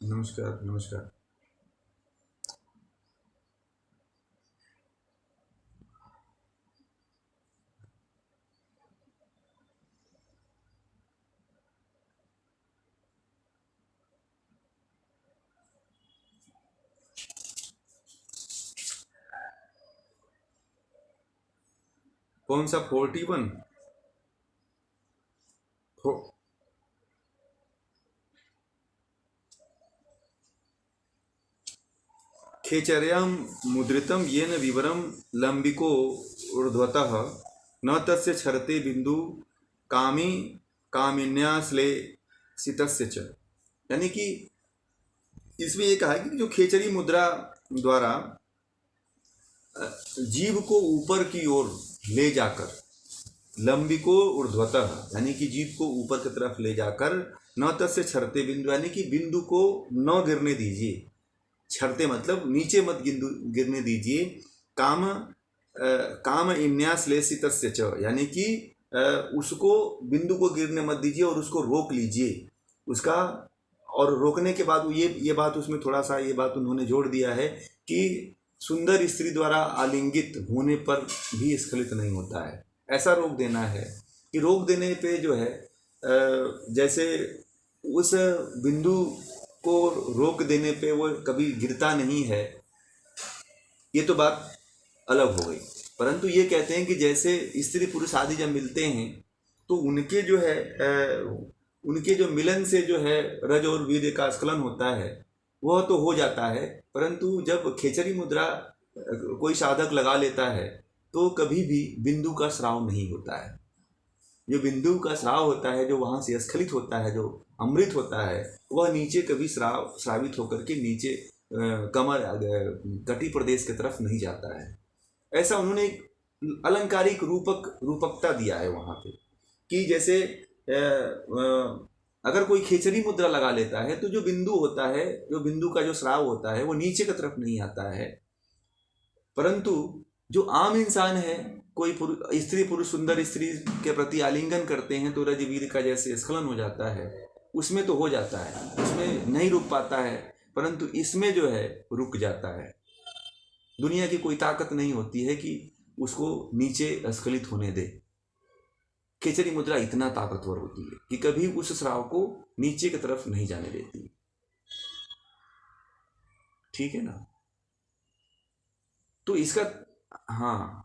नमस्कार, नमस्कार। कौन सा 41? खेचर्यां मुद्रितं येन विवरं लंबिको ऊर्ध्वतः न तस्य क्षरते बिंदु कामी कामिन्याश्लेषितस्य च। यानी कि इसमें ये कहा है कि जो खेचरी मुद्रा द्वारा जीव को ऊपर की ओर ले जाकर, लंबी को ऊर्ध्वतः यानी कि जीव को ऊपर की तरफ ले जाकर, न तस्य क्षरते बिंदु यानी कि बिंदु को न गिरने दीजिए। क्षरते मतलब नीचे मत गिरने दीजिए। काम काम इन्याश्लेषितस्य च यानी कि उसको बिंदु को गिरने मत दीजिए और उसको रोक लीजिए उसका। और रोकने के बाद ये बात उसमें थोड़ा सा ये बात उन्होंने जोड़ दिया है कि सुंदर स्त्री द्वारा आलिंगित होने पर भी स्खलित नहीं होता है। ऐसा रोक देना है कि रोक देने पे जो है जैसे उस बिंदु को रोक देने पे वो कभी गिरता नहीं है, ये तो बात अलग हो गई। परंतु ये कहते हैं कि जैसे स्त्री पुरुष आदि जब मिलते हैं तो उनके जो है उनके जो मिलन से जो है रज और वीर्य का स्खलन होता है, वह तो हो जाता है। परंतु जब खेचरी मुद्रा कोई साधक लगा लेता है तो कभी भी बिंदु का स्राव नहीं होता है। जो बिंदु का स्राव होता है, जो वहाँ से स्खलित होता है, जो अमृत होता है, वह नीचे कभी स्रावित होकर के नीचे कमर कटी प्रदेश की तरफ नहीं जाता है। ऐसा उन्होंने एक अलंकारिक रूपकता दिया है वहाँ पे कि जैसे अगर कोई खेचरी मुद्रा लगा लेता है तो जो बिंदु होता है, जो बिंदु का जो स्राव होता है, वो नीचे की तरफ नहीं आता है। परंतु जो आम इंसान है, कोई स्त्री पुरुष सुंदर स्त्री के प्रति आलिंगन करते हैं तो रजवीर का जैसे स्खलन हो जाता है, उसमें तो हो जाता है, उसमें नहीं रुक पाता है। परंतु इसमें जो है रुक जाता है। दुनिया की कोई ताकत नहीं होती है कि उसको नीचे स्खलित होने दे। खेचरी मुद्रा इतना ताकतवर होती है कि कभी उस स्राव को नीचे की तरफ नहीं जाने देती। ठीक है ना? तो इसका हाँ,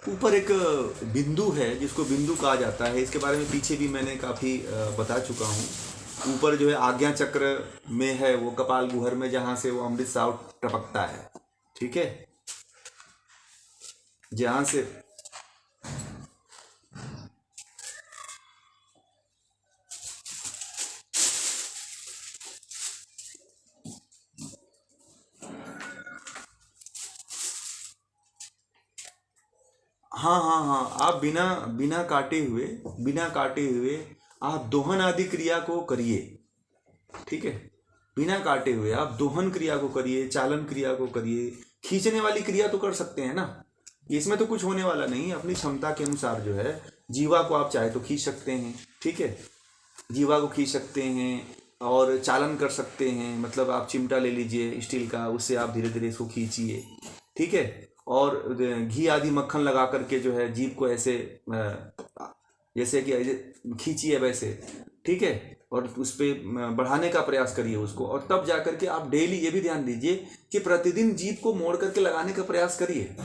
ऊपर एक बिंदु है जिसको बिंदु कहा जाता है। इसके बारे में पीछे भी मैंने काफ़ी बता चुका हूँ। ऊपर जो है आज्ञा चक्र में है, वो कपाल गुहर में, जहाँ से वो अमृत साव टपकता है। ठीक है, जहाँ से हाँ हाँ हाँ, आप बिना बिना काटे हुए आप दोहन आदि क्रिया को करिए। ठीक है, बिना काटे हुए आप दोहन क्रिया को करिए, चालन क्रिया को करिए। खींचने वाली क्रिया तो कर सकते हैं ना, इसमें तो कुछ होने वाला नहीं। अपनी क्षमता के अनुसार जो है जीवा को आप चाहे तो खींच सकते हैं। ठीक है, जीवा को खींच सकते हैं और चालन कर सकते हैं। मतलब आप चिमटा ले लीजिए स्टील का, उससे आप धीरे धीरे इसको खींचिए। ठीक है, और घी आदि मक्खन लगा करके जो है जीभ को ऐसे जैसे कि ऐसे खींचिए वैसे। ठीक है, और उस पर बढ़ाने का प्रयास करिए उसको। और तब जा करके आप डेली ये भी ध्यान दीजिए कि प्रतिदिन जीभ को मोड़ करके लगाने का प्रयास करिए।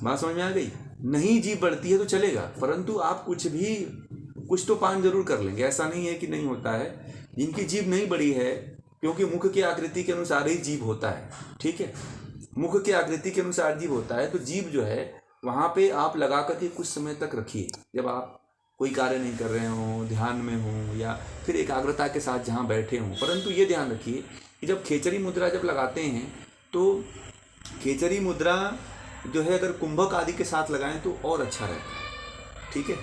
बात समझ में आ गई? नहीं जीभ बढ़ती है तो चलेगा, परंतु आप कुछ तो पान जरूर कर लेंगे। ऐसा नहीं है कि नहीं होता है। जिनकी जीभ नहीं बढ़ी है, क्योंकि मुख की आकृति के अनुसार ही जीभ होता है। ठीक है, मुख की आकृति के अनुसार जीभ होता है, तो जीभ जो है वहाँ पे आप लगा करके कुछ समय तक रखिए। जब आप कोई कार्य नहीं कर रहे हों, ध्यान में हों, या फिर एकाग्रता के साथ जहाँ बैठे हों। परंतु ये ध्यान रखिए कि जब खेचरी मुद्रा जब लगाते हैं तो खेचरी मुद्रा जो है अगर कुंभक आदि के साथ लगाएं तो और अच्छा रहता है। ठीक है,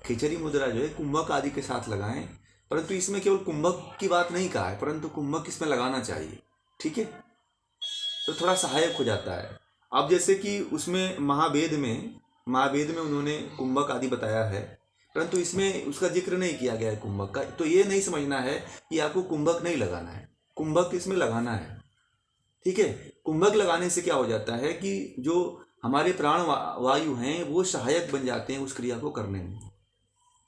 खेचरी मुद्रा जो है कुंभक आदि के साथ लगाएं। परंतु इसमें केवल कुंभक की बात नहीं कहा है, परंतु कुंभक इसमें लगाना चाहिए। ठीक है, तो थोड़ा सहायक हो जाता है। अब जैसे कि उसमें महावेद में उन्होंने कुंभक आदि बताया है, परंतु इसमें उसका जिक्र नहीं किया गया है कुंभक का। तो ये नहीं समझना है कि आपको कुंभक नहीं लगाना है, कुंभक इसमें लगाना है। ठीक है, कुंभक लगाने से क्या हो जाता है कि जो हमारे प्राण वायु हैं वो सहायक बन जाते हैं उस क्रिया को करने में।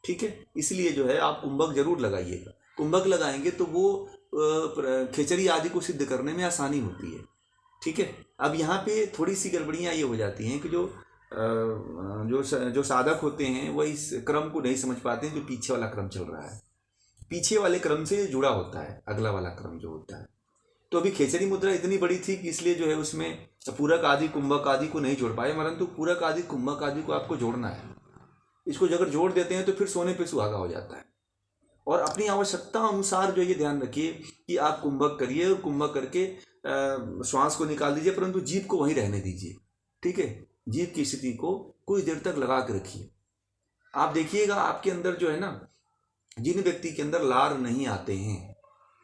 ठीक है, इसलिए जो है आप कुंभक जरूर लगाइएगा। कुंभक लगाएंगे तो वो खेचरी आदि को सिद्ध करने में आसानी होती है। ठीक है, अब यहाँ पे थोड़ी सी गड़बड़ियाँ ये हो जाती हैं कि जो साधक होते हैं वो इस क्रम को नहीं समझ पाते हैं जो पीछे वाला क्रम चल रहा है। पीछे वाले क्रम से जुड़ा होता है अगला वाला क्रम जो होता है। तो अभी खेचरी मुद्रा इतनी बड़ी थी कि इसलिए जो है उसमें पूरक आदि कुंभक आदि को नहीं जोड़ पाए, परंतु पूरक आदि कुंभक आदि को आपको जोड़ना है। इसको अगर जोड़ देते हैं तो फिर सोने पे सुहागा हो जाता है। और अपनी आवश्यकता अनुसार जो ये ध्यान रखिए कि आप कुंभक करिए और कुंभक करके श्वास को निकाल दीजिए, परंतु जीभ को वहीं रहने दीजिए। ठीक है, जीभ की स्थिति को कुछ देर तक लगा के रखिए। आप देखिएगा आपके अंदर जो है ना, जिन व्यक्ति के अंदर लार नहीं आते हैं,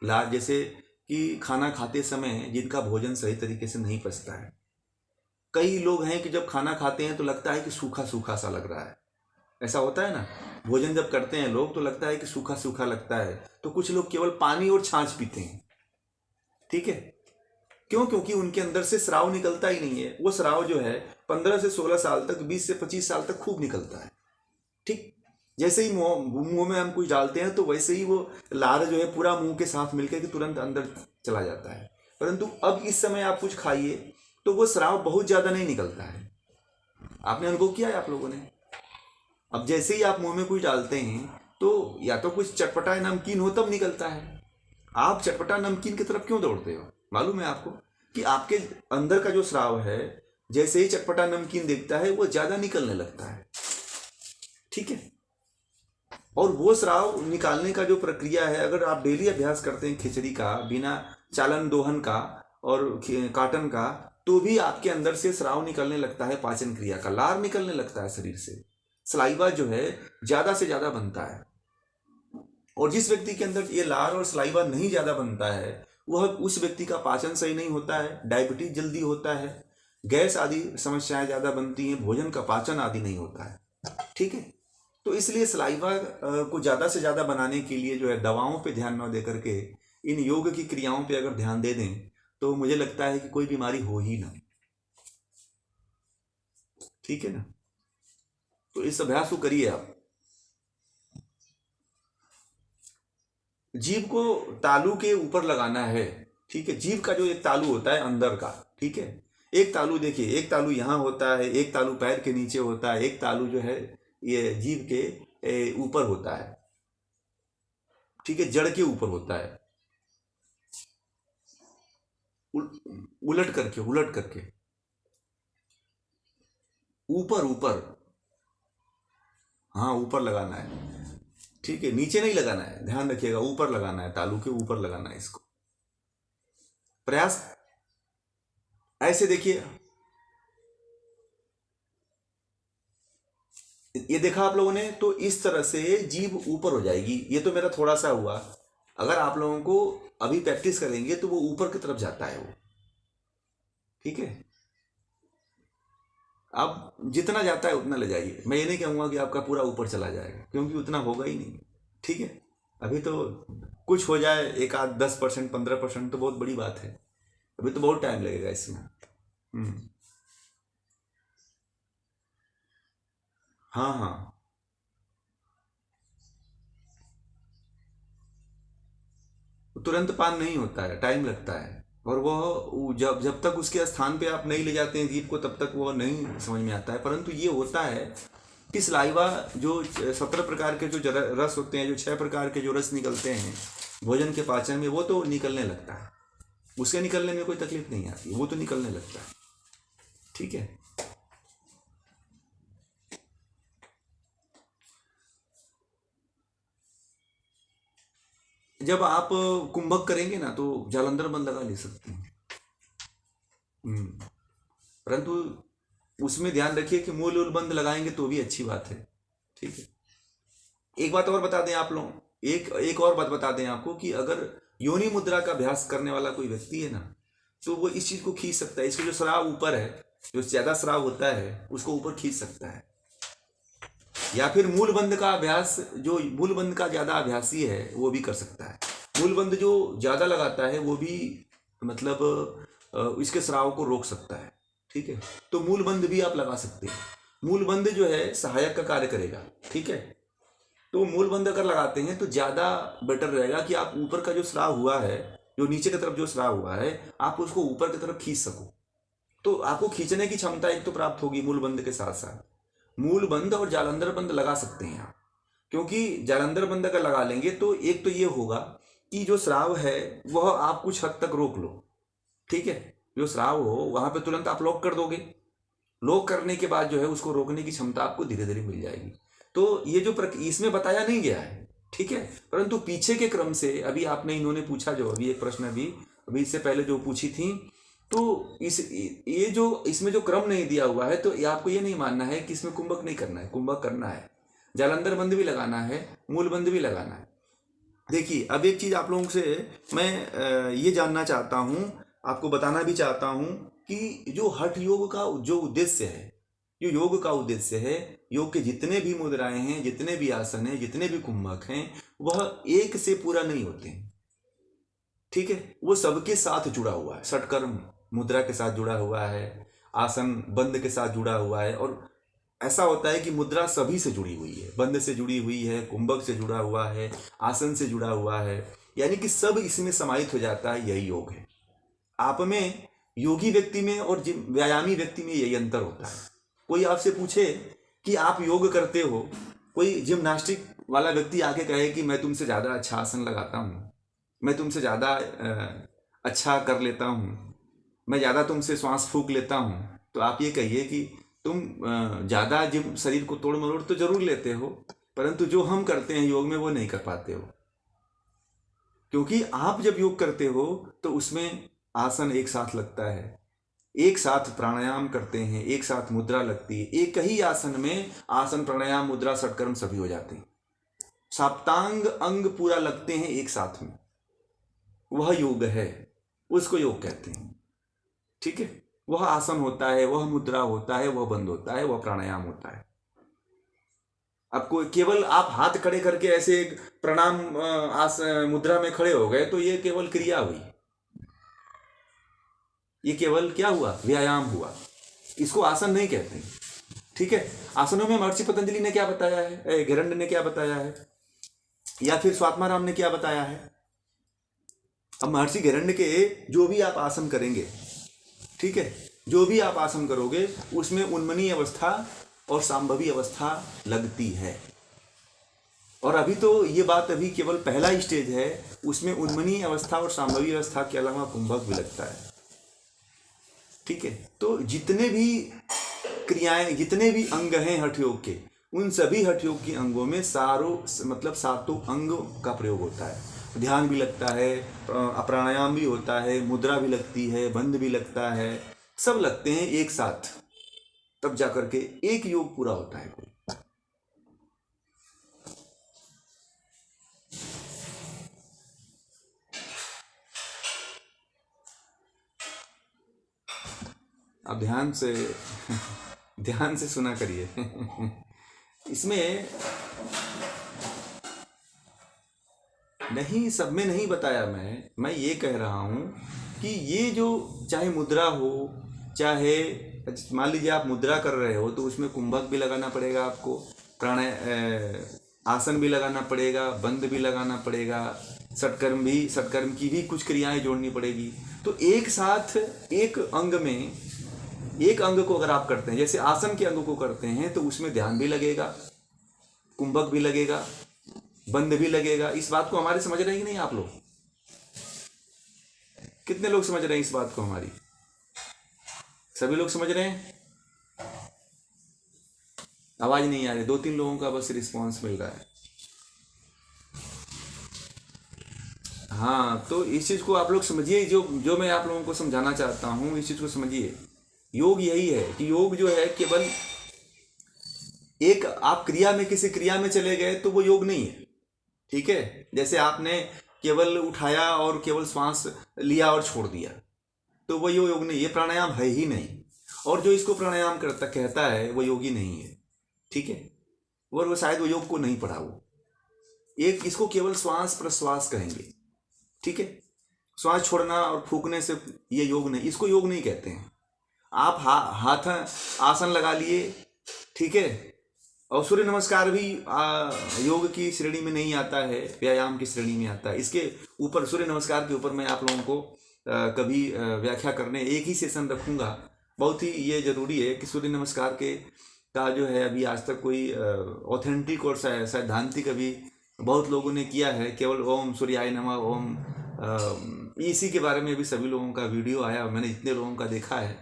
लार जैसे कि खाना खाते समय जिनका भोजन सही तरीके से नहीं पचता है, कई लोग हैं कि जब खाना खाते हैं तो लगता है कि सूखा सूखा सा लग रहा है। ऐसा होता है ना, भोजन जब करते हैं लोग तो लगता है कि सूखा सूखा लगता है। तो कुछ लोग केवल पानी और छाछ पीते हैं। ठीक है, क्यों? क्योंकि उनके अंदर से स्राव निकलता ही नहीं है। वो स्राव जो है 15 से 16 साल तक, 20 से 25 साल तक खूब निकलता है। ठीक, जैसे ही मुंह में हम कुछ डालते हैं तो वैसे ही वो लार जो है पूरा मुंह के साथ मिलकर के तुरंत अंदर चला जाता है। परंतु अब इस समय आप कुछ खाइए तो वो स्राव बहुत ज़्यादा नहीं निकलता है। आपने अनुभव किया है आप लोगों ने? अब जैसे ही आप मुंह में कुछ डालते हैं तो या तो कुछ चटपटा नमकीन हो तब निकलता है। आप चटपटा नमकीन की तरफ क्यों दौड़ते हो? मालूम है आपको कि आपके अंदर का जो स्राव है जैसे ही चटपटा नमकीन देखता है वो ज़्यादा निकलने लगता है। ठीक है, और वो स्राव निकालने का जो प्रक्रिया है, अगर आप डेली अभ्यास करते हैं खिचड़ी का बिना चालन दोहन का और काटन का, तो भी आपके अंदर से स्राव निकलने लगता है, पाचन क्रिया का लार निकलने लगता है शरीर से। सलाइवा जो है ज़्यादा से ज़्यादा बनता है। और जिस व्यक्ति के अंदर ये लार और सलाइवा नहीं ज़्यादा बनता है वह उस व्यक्ति का पाचन सही नहीं होता है, डायबिटीज जल्दी होता है, गैस आदि समस्याएं ज़्यादा बनती हैं, भोजन का पाचन आदि नहीं होता है। ठीक है, तो इसलिए सलाइवा को ज़्यादा से ज़्यादा बनाने के लिए जो है दवाओं पे ध्यान न दे करके इन योग की क्रियाओं पे अगर ध्यान दे दें तो मुझे लगता है कि कोई बीमारी हो ही ना। ठीक है ना, तो इस अभ्यास को करिए आप। जीभ को तालू के ऊपर लगाना है। ठीक है, जीभ का जो एक तालू होता है अंदर का, ठीक है, एक तालू देखिए, एक तालू यहाँ होता है, एक तालू पैर के नीचे होता है, एक तालू जो है ये जीभ के ऊपर होता है। ठीक है, जड़ के ऊपर होता है, उलट करके ऊपर ऊपर, हाँ ऊपर लगाना है। ठीक है, नीचे नहीं लगाना है, ध्यान रखिएगा, ऊपर लगाना है, तालू के ऊपर लगाना है इसको। प्रयास ऐसे देखिए, ये देखा आप लोगों ने, तो इस तरह से जीभ ऊपर हो जाएगी। ये तो मेरा थोड़ा सा हुआ, अगर आप लोगों को अभी प्रैक्टिस करेंगे तो वो ऊपर की तरफ जाता है वो। ठीक है, आप जितना जाता है उतना ले जाइए। मैं ये नहीं कहूँगा कि आपका पूरा ऊपर चला जाएगा, क्योंकि उतना होगा ही नहीं। ठीक है, अभी तो कुछ हो जाए, एक आध 10%, 15% तो बहुत बड़ी बात है। अभी तो बहुत टाइम लगेगा इसमें। हाँ हाँ, तुरंत पान नहीं होता है, टाइम लगता है। और वो जब जब तक उसके स्थान पे आप नहीं ले जाते हैं जीभ को तब तक वो नहीं समझ में आता है। परंतु ये होता है कि सलाइवा जो 17 प्रकार के जो रस होते हैं, जो 6 प्रकार के जो रस निकलते हैं भोजन के पाचन में, वो तो निकलने लगता है। उसके निकलने में कोई तकलीफ नहीं आती, वो तो निकलने लगता है। ठीक है, जब आप कुंभक करेंगे ना तो जालंधर बंद लगा ले सकते हैं। परंतु उसमें ध्यान रखिए कि मूल उल बंद लगाएंगे तो भी अच्छी बात है। ठीक है, एक बात और बता दें आप लोग, एक और बात बता दें आपको कि अगर योनि मुद्रा का अभ्यास करने वाला कोई व्यक्ति है ना तो वो इस चीज़ को खींच सकता है। इसका जो स्राव ऊपर है जो ज़्यादा स्राव होता है उसको ऊपर खींच सकता है। या फिर मूल बंध का अभ्यास, जो मूल बंध का ज़्यादा अभ्यासी है वो भी कर सकता है। मूल बंध जो ज़्यादा लगाता है वो भी मतलब इसके स्राव को रोक सकता है। ठीक है, तो मूल बंध भी आप लगा सकते हैं। मूल बंध जो है सहायक का कार्य करेगा। ठीक है, तो मूल बंध अगर लगाते हैं तो ज़्यादा बेटर रहेगा कि आप ऊपर का जो स्राव हुआ है, जो नीचे की तरफ जो स्राव हुआ है, आप उसको ऊपर की तरफ खींच सको। तो आपको खींचने की क्षमता एक तो प्राप्त होगी मूल बंध के साथ साथ। मूल बंध और जालंधर बंध लगा सकते हैं आप, क्योंकि जालंधर बंध अगर लगा लेंगे तो एक तो ये होगा कि जो स्राव है वह आप कुछ हद तक रोक लो। ठीक है, जो स्राव हो वहां पे तुरंत आप लॉक कर दोगे। लॉक करने के बाद जो है उसको रोकने की क्षमता आपको धीरे धीरे मिल जाएगी। तो ये जो इसमें बताया नहीं गया है, ठीक है, परंतु पीछे के क्रम से अभी आपने इन्होंने पूछा जो अभी एक प्रश्न अभी इससे पहले जो पूछी थी, तो ये जो इसमें जो क्रम नहीं दिया हुआ है, तो ये आपको ये नहीं मानना है कि इसमें कुंभक नहीं करना है, कुंभक करना है, जालंधर बंध भी लगाना है, मूल बंध भी लगाना है। देखिए, अब एक चीज आप लोगों से मैं ये जानना चाहता हूँ, आपको बताना भी चाहता हूँ कि जो हठ योग का जो उद्देश्य है, जो योग का उद्देश्य है, योग के जितने भी मुद्राएं हैं, जितने भी आसन हैं, जितने भी कुंभक हैं, वह एक से पूरा नहीं होते हैं। ठीक है, वो सबके साथ जुड़ा हुआ है, षटकर्म मुद्रा के साथ जुड़ा हुआ है, आसन बंद के साथ जुड़ा हुआ है। और ऐसा होता है कि मुद्रा सभी से जुड़ी हुई है, बंद से जुड़ी हुई है, कुंभक से जुड़ा हुआ है, आसन से जुड़ा हुआ है, यानी कि सब इसमें समाहित हो जाता है। यही योग है। आप में, योगी व्यक्ति में और व्यायामी व्यक्ति में यही अंतर होता है। कोई आपसे पूछे कि आप योग करते हो, कोई जिम्नास्टिक वाला व्यक्ति आके कहे कि मैं तुमसे ज़्यादा अच्छा आसन लगाता हूँ, मैं तुमसे ज़्यादा अच्छा कर लेता हूँ, मैं ज़्यादा तुमसे श्वास फूंक लेता हूँ, तो आप ये कहिए कि तुम ज़्यादा जिम शरीर को तोड़ मरोड़ तो जरूर लेते हो, परंतु जो हम करते हैं योग में वो नहीं कर पाते हो। क्योंकि आप जब योग करते हो तो उसमें आसन एक साथ लगता है, एक साथ प्राणायाम करते हैं, एक साथ मुद्रा लगती है, एक ही आसन में आसन प्राणायाम मुद्रा षटकर्म सभी हो जाते हैं, साप्तांग अंग पूरा लगते हैं एक साथ में, वह योग है, उसको योग कहते हैं। ठीक है, वह आसन होता है, वह मुद्रा होता है, वह बंद होता है, वह प्राणायाम होता है। आपको केवल आप हाथ खड़े करके ऐसे प्रणाम मुद्रा में खड़े हो गए तो ये केवल क्रिया हुई, ये केवल क्या हुआ, व्यायाम हुआ, इसको आसन नहीं कहते। ठीक है, आसनों में महर्षि पतंजलि ने क्या बताया है, घेरंड ने क्या बताया है, या फिर स्वात्माराम ने क्या बताया है। अब महर्षि घेरंड के जो भी आप आसन करेंगे, ठीक है, जो भी आप आसन करोगे उसमें उन्मनी अवस्था और सांभवी अवस्था लगती है। और अभी तो ये बात अभी केवल पहला स्टेज है, उसमें उन्मनी अवस्था और सांभवी अवस्था के अलावा कुंभक भी लगता है। ठीक है, तो जितने भी क्रियाएं, जितने भी अंग हैं हठ योग के, उन सभी हठ योग के अंगों में सातों अंगों का प्रयोग होता है। ध्यान भी लगता है, प्राणायाम भी होता है, मुद्रा भी लगती है, बंध भी लगता है, सब लगते हैं एक साथ, तब जाकर के एक योग पूरा होता है कोई। अब ध्यान से सुना करिए। इसमें नहीं, सब में नहीं बताया, मैं ये कह रहा हूं कि ये जो चाहे मुद्रा हो, चाहे मान लीजिए आप मुद्रा कर रहे हो तो उसमें कुंभक भी लगाना पड़ेगा आपको, आसन भी लगाना पड़ेगा, बंद भी लगाना पड़ेगा, षटकर्म की भी कुछ क्रियाएं जोड़नी पड़ेगी। तो एक साथ एक अंग में, एक अंग को अगर आप करते हैं, जैसे आसन के अंग को करते हैं, तो उसमें ध्यान भी लगेगा, कुंभक भी लगेगा, बंद भी लगेगा। इस बात को हमारे समझ रहे हैं कि नहीं आप लोग? कितने लोग समझ रहे हैं इस बात को हमारी? सभी लोग समझ रहे हैं? आवाज नहीं आ रही, 2-3 लोगों का बस रिस्पॉन्स मिल रहा है। हाँ, तो इस चीज को आप लोग समझिए, जो मैं आप लोगों को समझाना चाहता हूं, इस चीज को समझिए। योग यही है कि योग जो है केवल एक, आप क्रिया में किसी क्रिया में चले गए तो वो योग नहीं है। ठीक है, जैसे आपने केवल उठाया और केवल श्वास लिया और छोड़ दिया, तो वो योग नहीं, ये प्राणायाम है ही नहीं। और जो इसको प्राणायाम करता कहता है वो योगी नहीं है, ठीक है, और वो शायद वो योग को नहीं पढ़ा, वो एक इसको केवल श्वास प्रश्वास कहेंगे, ठीक है। श्वास छोड़ना और फूकने से ये योग नहीं, इसको योग नहीं कहते हैं। आप हाथ आसन लगा लिए, ठीक है, और सूर्य नमस्कार भी योग की श्रेणी में नहीं आता है, व्यायाम की श्रेणी में आता है। इसके ऊपर सूर्य नमस्कार के ऊपर मैं आप लोगों को कभी व्याख्या करने एक ही सेशन रखूँगा। बहुत ही ये ज़रूरी है कि सूर्य नमस्कार का जो है अभी आज तक कोई ऑथेंटिक और सैद्धांतिक अभी बहुत लोगों ने किया है, केवल ओम सूर्याय नमः ओम, इसी के बारे में अभी सभी लोगों का वीडियो आया, मैंने इतने लोगों का देखा है।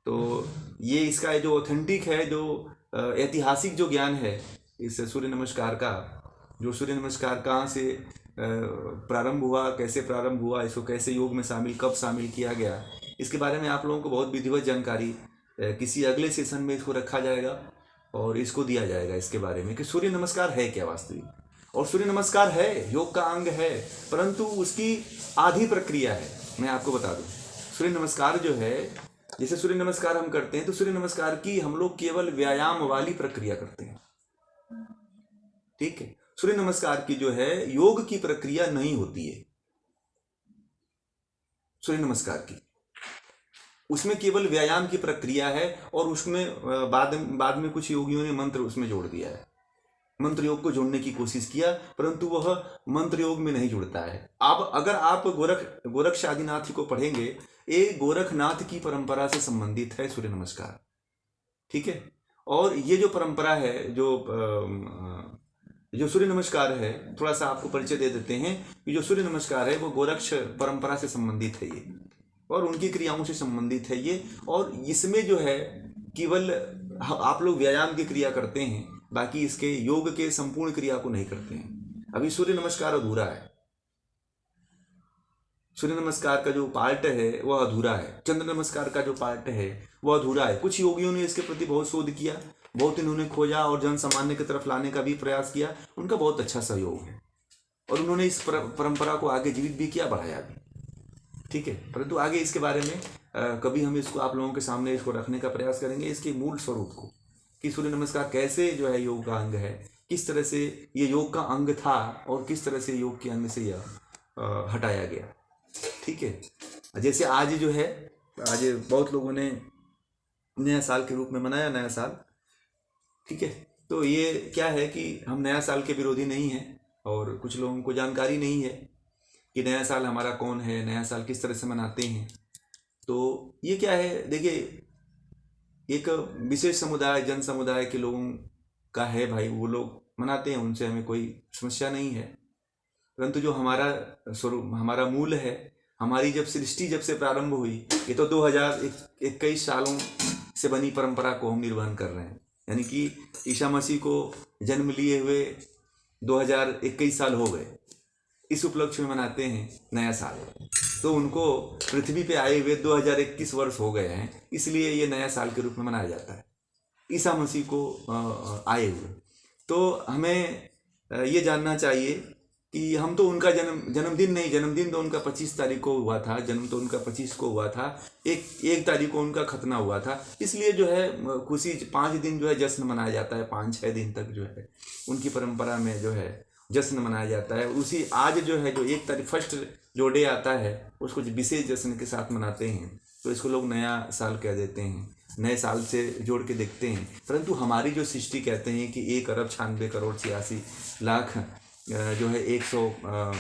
तो ये इसका जो ऑथेंटिक है, जो ऐतिहासिक जो ज्ञान है इस सूर्य नमस्कार का, जो सूर्य नमस्कार कहाँ से प्रारंभ हुआ, कैसे प्रारंभ हुआ, इसको कैसे योग में शामिल, कब शामिल किया गया, इसके बारे में आप लोगों को बहुत विधिवत जानकारी किसी अगले सेशन में इसको रखा जाएगा और इसको दिया जाएगा इसके बारे में कि सूर्य नमस्कार है क्या वास्तविक। और सूर्य नमस्कार है, योग का अंग है, परंतु उसकी आधी प्रक्रिया है। मैं आपको बता दूं, सूर्य नमस्कार जो है, जैसे सूर्य नमस्कार हम करते हैं तो सूर्य नमस्कार की हम लोग केवल व्यायाम वाली प्रक्रिया करते हैं, ठीक है। सूर्य नमस्कार की जो है योग की प्रक्रिया नहीं होती है सूर्य नमस्कार की, उसमें केवल व्यायाम की प्रक्रिया है। और उसमें बाद में कुछ योगियों ने मंत्र उसमें जोड़ दिया है, मंत्र योग को जोड़ने की कोशिश किया, परंतु वह मंत्र योग में नहीं जुड़ता है। अब अगर आप गोरक्ष आदिनाथ को पढ़ेंगे, ये गोरखनाथ की परंपरा से संबंधित है सूर्य नमस्कार, ठीक है। और ये जो परंपरा है, जो सूर्य नमस्कार है, थोड़ा सा आपको परिचय दे देते हैं कि जो सूर्य नमस्कार है वो गोरक्ष परंपरा से संबंधित है ये, और उनकी क्रियाओं से संबंधित है ये। और इसमें जो है केवल आप लोग व्यायाम की क्रिया करते हैं, बाकी इसके योग के संपूर्ण क्रिया को नहीं करते हैं। अभी सूर्य नमस्कार अधूरा है, सूर्य नमस्कार का जो पार्ट है वह अधूरा है, चंद्र नमस्कार का जो पार्ट है वह अधूरा है। कुछ योगियों ने इसके प्रति बहुत शोध किया, बहुत इन्होंने खोजा और जन सामान्य की तरफ लाने का भी प्रयास किया, उनका बहुत अच्छा सहयोग है और उन्होंने इस परंपरा को आगे जीवित भी किया, बढ़ाया भी, ठीक है। परंतु आगे इसके बारे में कभी हम इसको आप लोगों के सामने इसको रखने का प्रयास करेंगे, इसके मूल स्वरूप को, कि सूर्य नमस्कार कैसे जो है योग का अंग है, किस तरह से ये योग का अंग था और किस तरह से योग के अंग से यह हटाया गया, ठीक है। जैसे आज जो है, आज बहुत लोगों ने नया साल के रूप में मनाया, नया साल, ठीक है। तो ये क्या है कि हम नया साल के विरोधी नहीं हैं और कुछ लोगों को जानकारी नहीं है कि नया साल हमारा कौन है, नया साल किस तरह से मनाते हैं। तो ये क्या है, देखिए, एक विशेष समुदाय, जन समुदाय के लोगों का है भाई, वो लोग मनाते हैं, उनसे हमें कोई समस्या नहीं है। परंतु जो हमारा स्वरूप, हमारा मूल है, हमारी जब सृष्टि जब से प्रारंभ हुई, ये तो 2021 सालों से बनी परंपरा को हम निर्वहन कर रहे हैं। यानी कि ईसा मसीह को जन्म लिए हुए 2021 साल हो गए, इस उपलक्ष्य में मनाते हैं नया साल। तो उनको पृथ्वी पे आए हुए 2021 वर्ष हो गए हैं, इसलिए ये नया साल के रूप में मनाया जाता है, ईसा मसीह को आए हुए। तो हमें ये जानना चाहिए कि हम तो उनका जन्मदिन नहीं, जन्मदिन तो उनका 25 तारीख को हुआ था, जन्म तो उनका 25 को हुआ था, एक तारीख को उनका खतना हुआ था, इसलिए जो है खुशी 5 दिन जो है जश्न मनाया जाता है, 5-6 दिन तक जो है उनकी परंपरा में जो है जश्न मनाया जाता है। उसी आज जो है जो 1 तारीख फर्स्ट जो डे आता है उसको विशेष जश्न के साथ मनाते हैं, तो इसको लोग नया साल कह देते हैं, नए साल से जोड़ के देखते हैं। परंतु हमारी जो सृष्टि कहते हैं कि 1 अरब 96 करोड़ 86 लाख जो है 116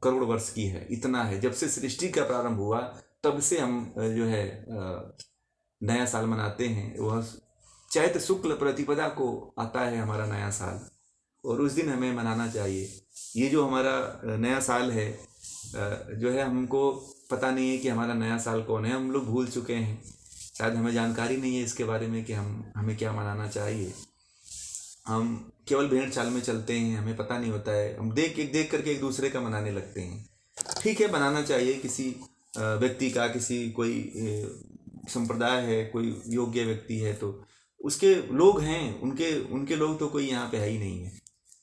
करोड़ वर्ष की है, इतना है। जब से सृष्टि का प्रारंभ हुआ तब से हम जो है नया साल मनाते हैं। वह चैत्र शुक्ल प्रतिपदा को आता है हमारा नया साल, और उस दिन हमें मनाना चाहिए। ये जो हमारा नया साल है जो है, हमको पता नहीं है कि हमारा नया साल कौन है, हम लोग भूल चुके हैं, शायद हमें जानकारी नहीं है इसके बारे में कि हमें क्या मनाना चाहिए। हम केवल भेड़ चाल में चलते हैं, हमें पता नहीं होता है, हम देख करके एक दूसरे का मनाने लगते हैं। ठीक है, बनाना चाहिए किसी व्यक्ति का, किसी कोई संप्रदाय है, कोई योग्य व्यक्ति है तो उसके लोग हैं, उनके लोग तो कोई यहाँ पे है ही नहीं है।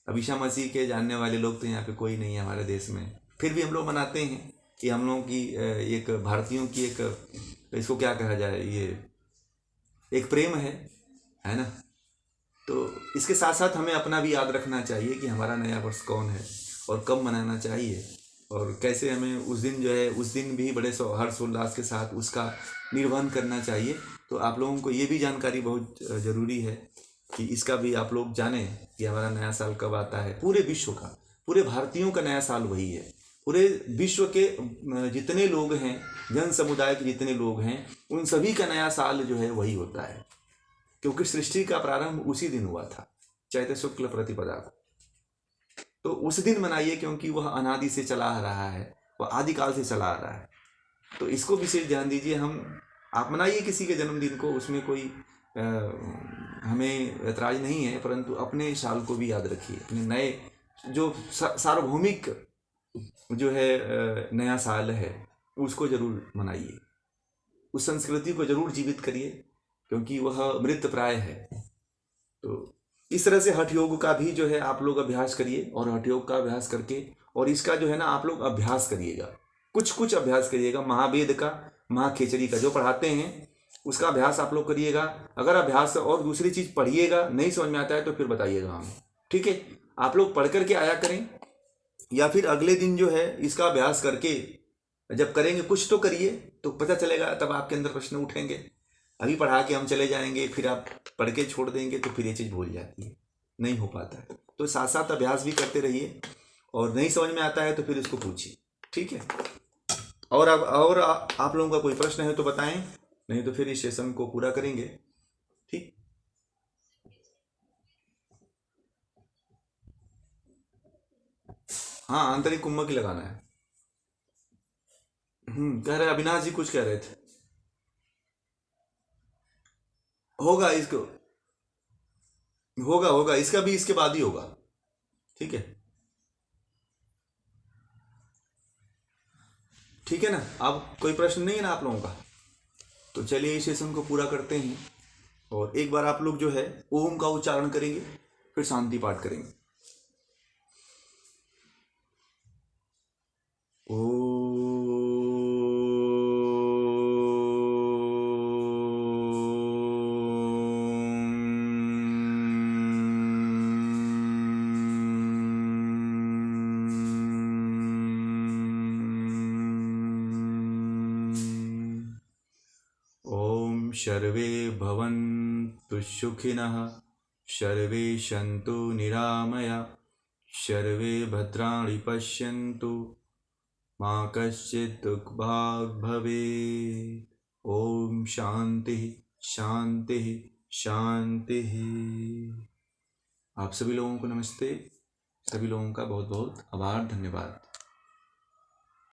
अब ईसा मसीह के जानने वाले लोग तो यहाँ पे कोई नहीं है हमारे देश में, फिर भी हम लोग मनाते हैं। ये हम लोगों की एक भारतीयों की एक, इसको क्या कहा जाए, ये एक प्रेम है ना। तो इसके साथ साथ हमें अपना भी याद रखना चाहिए कि हमारा नया वर्ष कौन है और कब मनाना चाहिए, और कैसे हमें उस दिन जो है, उस दिन भी बड़े हर्षोल्लास के साथ उसका निर्वहन करना चाहिए। तो आप लोगों को ये भी जानकारी बहुत ज़रूरी है कि इसका भी आप लोग जानें कि हमारा नया साल कब आता है। पूरे विश्व का, पूरे भारतीयों का नया साल वही है। पूरे विश्व के जितने लोग हैं, जन समुदाय के जितने लोग हैं, उन सभी का नया साल जो है वही होता है, क्योंकि सृष्टि का प्रारंभ उसी दिन हुआ था, चैत्र शुक्ल प्रतिपदा को। तो उस दिन मनाइए, क्योंकि वह अनादि से चला आ रहा है, वह आदिकाल से चला आ रहा है। तो इसको विशेष ध्यान दीजिए। आप मनाइए किसी के जन्मदिन को, उसमें कोई हमें ऐतराज नहीं है, परंतु अपने साल को भी याद रखिए। अपने नए जो सार्वभौमिक जो है नया साल है, उसको जरूर मनाइए, उस संस्कृति को जरूर जीवित करिए, क्योंकि वह मृत प्राय है। तो इस तरह से हठ योग का भी जो है आप लोग अभ्यास करिए, और हठ योग का अभ्यास करके, और इसका जो है ना आप लोग अभ्यास करिएगा, कुछ कुछ अभ्यास करिएगा। महावेद का, महाखेचरी का जो पढ़ाते हैं उसका अभ्यास आप लोग करिएगा। अगर अभ्यास और दूसरी चीज़ पढ़िएगा, नहीं समझ में आता है तो फिर बताइएगा हमें, ठीक है। आप लोग पढ़ करके आया करें, या फिर अगले दिन जो है इसका अभ्यास करके जब करेंगे, कुछ तो करिए, तो पता चलेगा, तब आपके अंदर प्रश्न उठेंगे। अभी पढ़ा के हम चले जाएंगे, फिर आप पढ़ के छोड़ देंगे, तो फिर ये चीज़ भूल जाती है, नहीं हो पाता है। तो साथ साथ अभ्यास भी करते रहिए, और नहीं समझ में आता है तो फिर इसको पूछिए, ठीक है। और अब आप लोगों का कोई प्रश्न है तो बताएं, नहीं तो फिर इस सेशन को पूरा करेंगे, ठीक। हाँ, आंतरिक कुंभक ही लगाना है। कह रहे अविनाश जी कुछ कह रहे थे। होगा इसको, होगा होगा, इसका भी इसके बाद ही होगा, ठीक है। ठीक है ना, अब कोई प्रश्न नहीं है ना आप लोगों का। तो चलिए इस सेशन को पूरा करते हैं, और एक बार आप लोग जो है ओम का उच्चारण करेंगे, फिर शांति पाठ करेंगे। ओम सर्वे भवन्तु सुखिनः, सर्वे सन्तु निरामया, सर्वे भद्राणि पश्यन्तु, मा कश्चित् दुःखभाग् भवेत्। ओम शांति शांति शांति। आप सभी लोगों को नमस्ते, सभी लोगों का बहुत बहुत आभार, धन्यवाद।